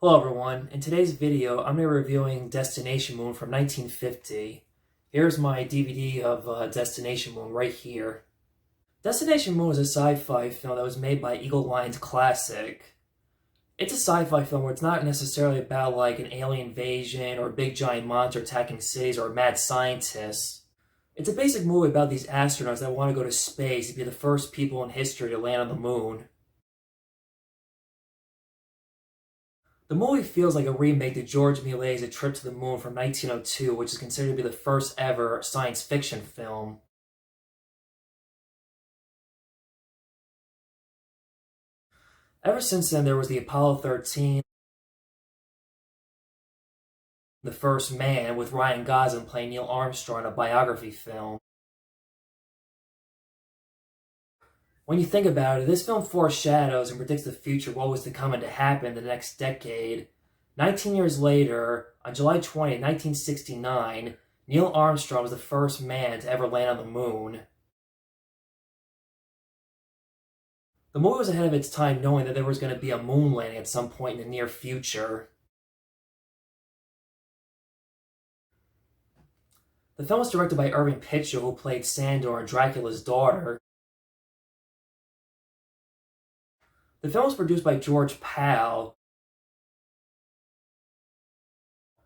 Hello everyone, in today's video I'm going to be reviewing Destination Moon from 1950. Here's my DVD of Destination Moon right here. Destination Moon is a sci-fi film that was made by Eagle Lions Classic. It's a sci-fi film where it's not necessarily about like an alien invasion or a big giant monster attacking cities or mad scientists. It's a basic movie about these astronauts that want to go to space and be the first people in history to land on the moon. The movie feels like a remake to George Méliès's A Trip to the Moon from 1902, which is considered to be the first ever science fiction film. Ever since then, there was the Apollo 13, The First Man, with Ryan Gosling playing Neil Armstrong, a biography film. When you think about it, this film foreshadows and predicts the future of what was to come and to happen in the next decade. 19 years later, on July 20, 1969, Neil Armstrong was the first man to ever land on the moon. The movie was ahead of its time, knowing that there was going to be a moon landing at some point in the near future. The film was directed by Irving Pitchell, who played Sandor and Dracula's daughter. The film was produced by George Pal,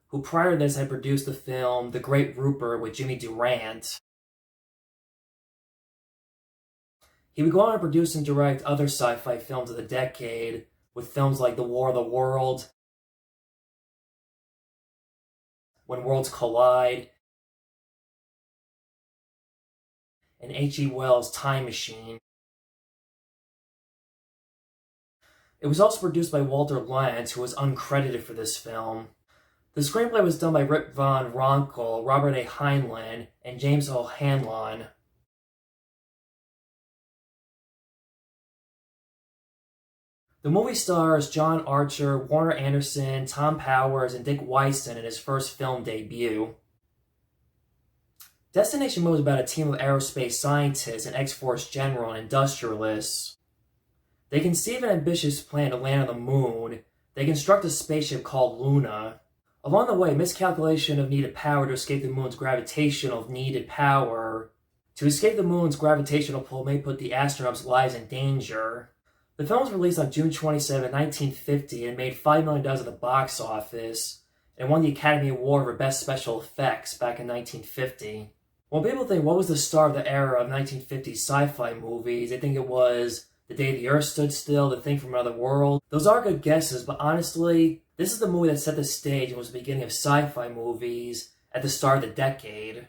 who prior to this had produced the film The Great Rupert with Jimmy Durant. He would go on to produce and direct other sci-fi films of the decade, with films like The War of the World, When Worlds Collide, and H.G. Wells' Time Machine. It was also produced by Walter Lantz, who was uncredited for this film. The screenplay was done by Rip Van Ronkel, Robert A. Heinlein, and James O'Hanlon. The movie stars John Archer, Warner Anderson, Tom Powers, and Dick Wyson in his first film debut. Destination Moon is about a team of aerospace scientists, an X-Force general, and industrialists. They conceive an ambitious plan to land on the moon. They construct a spaceship called Luna. Along the way, miscalculation of needed power to escape the moon's gravitational needed power. To escape the moon's gravitational pull may put the astronauts' lives in danger. The film was released on June 27, 1950, and made $5 million at the box office, and won the Academy Award for Best Special Effects back in 1950. When people think what was the star of the era of 1950 sci-fi movies, they think it was The Day the Earth Stood Still, The Thing from Another World. Those are good guesses, but honestly, this is the movie that set the stage and was the beginning of sci-fi movies at the start of the decade.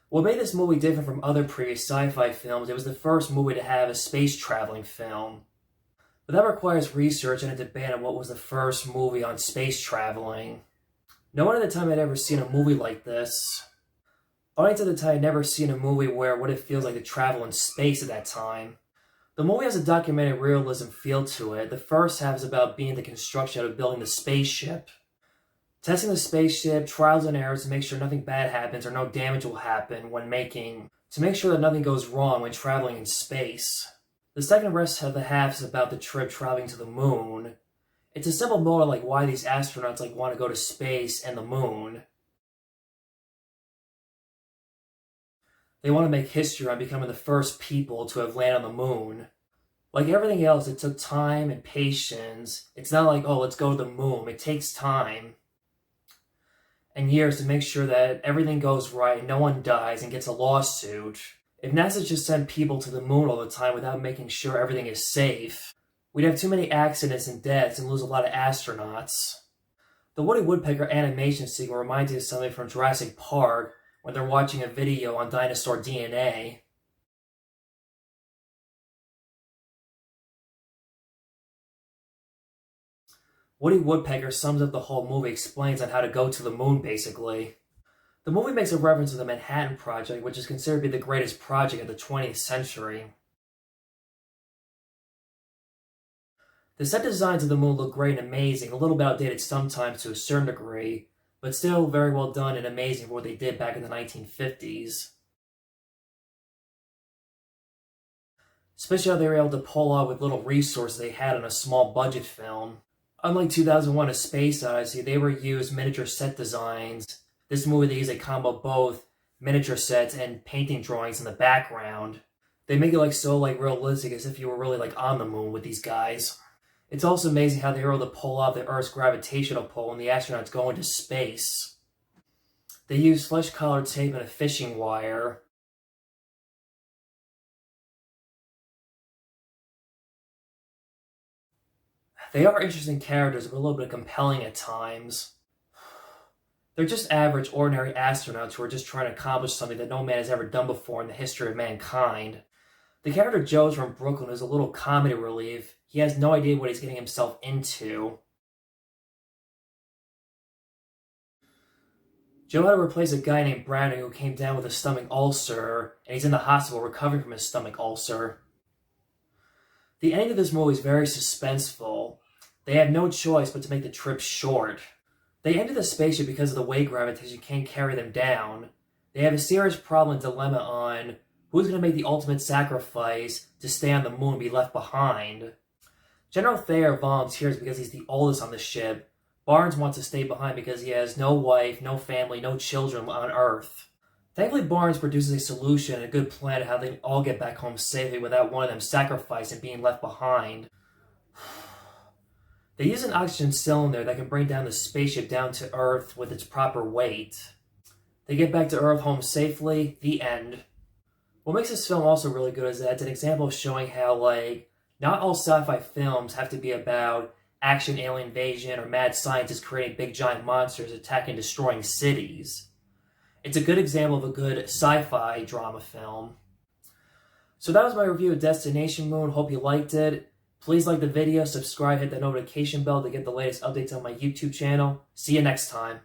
What made this movie different from other previous sci-fi films, it was the first movie to have a space-traveling film. But that requires research and a debate on what was the first movie on space traveling. No one at the time had ever seen a movie like this. Audience at the time had never seen a movie where what it feels like to travel in space at that time. The movie has a documented realism feel to it. The first half is about being the construction of building the spaceship. Testing the spaceship, trials and errors to make sure nothing bad happens or no damage will happen to make sure that nothing goes wrong when traveling in space. The second rest of the half is about the trip traveling to the moon. It's a simple motive like why these astronauts want to go to space and the moon. They want to make history on becoming the first people to have landed on the moon. Like everything else, it took time and patience. It's not like, oh, let's go to the moon. It takes time and years to make sure that everything goes right, no one dies and gets a lawsuit. If NASA just sent people to the moon all the time without making sure everything is safe, we'd have too many accidents and deaths and lose a lot of astronauts. The Woody Woodpecker animation sequence reminds you of something from Jurassic Park when they're watching a video on dinosaur DNA. Woody Woodpecker sums up the whole movie, explains on how to go to the moon, basically. The movie makes a reference to the Manhattan Project, which is considered to be the greatest project of the 20th century. The set designs of the moon look great and amazing, a little bit outdated sometimes to a certain degree, but still very well done and amazing for what they did back in the 1950s. Especially how they were able to pull off with little resources they had on a small budget film. Unlike 2001: A Space Odyssey, they were used miniature set designs. This movie, they use a combo of both miniature sets and painting drawings in the background. They make it so realistic, as if you were really on the moon with these guys. It's also amazing how they were able to pull off the Earth's gravitational pull when the astronauts go into space. They use flesh-colored tape and a fishing wire. They are interesting characters, but a little bit compelling at times. They're just average, ordinary astronauts who are just trying to accomplish something that no man has ever done before in the history of mankind. The character Joe's from Brooklyn is a little comedy relief. He has no idea what he's getting himself into. Joe had to replace a guy named Brandon who came down with a stomach ulcer, and he's in the hospital recovering from his stomach ulcer. The ending of this movie is very suspenseful. They have no choice but to make the trip short. They enter the spaceship because of the weight gravitation can't carry them down. They have a serious problem and dilemma on who's going to make the ultimate sacrifice to stay on the moon and be left behind. General Thayer volunteers because he's the oldest on the ship. Barnes wants to stay behind because he has no wife, no family, no children on Earth. Thankfully, Barnes produces a solution and a good plan to how they all get back home safely without one of them sacrificed and being left behind. They use an oxygen cylinder that can bring down the spaceship down to Earth with its proper weight. They get back to Earth home safely. The end. What makes this film also really good is that it's an example of showing how, not all sci-fi films have to be about action, alien invasion, or mad scientists creating big giant monsters attacking and destroying cities. It's a good example of a good sci-fi drama film. So that was my review of Destination Moon. Hope you liked it. Please like the video, subscribe, hit the notification bell to get the latest updates on my YouTube channel. See you next time.